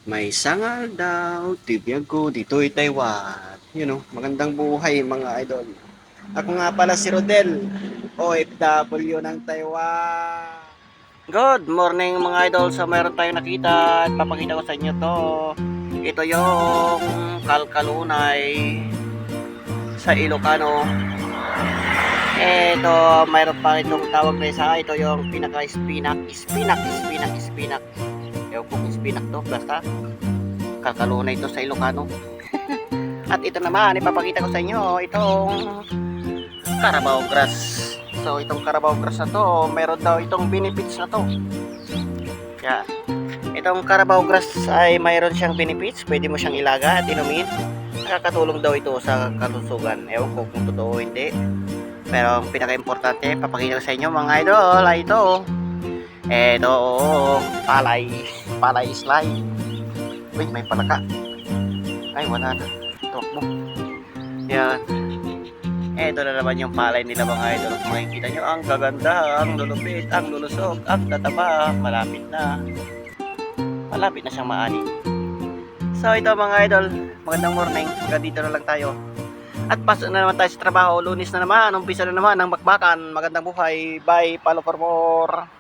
May sangal daw, tibiyag ko, dito'y Taiwan. Magandang buhay mga idol. Ako nga pala si Rodel, OFW ng Taiwan. Good morning mga idol. So mayroon tayong nakita at papakita ko sa inyo to. Ito yung kalkalunay sa Ilocano. Ito, mayroon pa itong tawag na isa. Ito yung pinaka-spinak. Spinak. Ewan kung spinak to, basta kalkalunay ito sa Ilocano. At ito naman, ipapakita ko sa inyo itong Carabao grass. So itong Carabao grass na to, meron daw itong benefits na to. Kaya itong Carabao grass ay mayroon siyang benefits. Pwede mo siyang ilaga at inumin. Nakakatulong daw ito sa kalusugan. Ewan ko kung totoo o hindi. Pero ang pinaka-importante, papakita ko sa inyo mga idol ay ito. Ito, palay slide. Uy, may palaka. Ay, wala na. Takbo. Yan. Ito na naman yung palay nila mga idol. Kung makikita nyo, ang gaganda, ang lulupit, ang lulusog, ang tataba. Malapit na siyang maani. So ito mga idol, magandang morning. Hanggang dito na lang tayo. At pasok na naman tayo sa trabaho. Lunes na naman, umpisa na naman ang bakbakan. Magandang buhay. Bye, follow for more.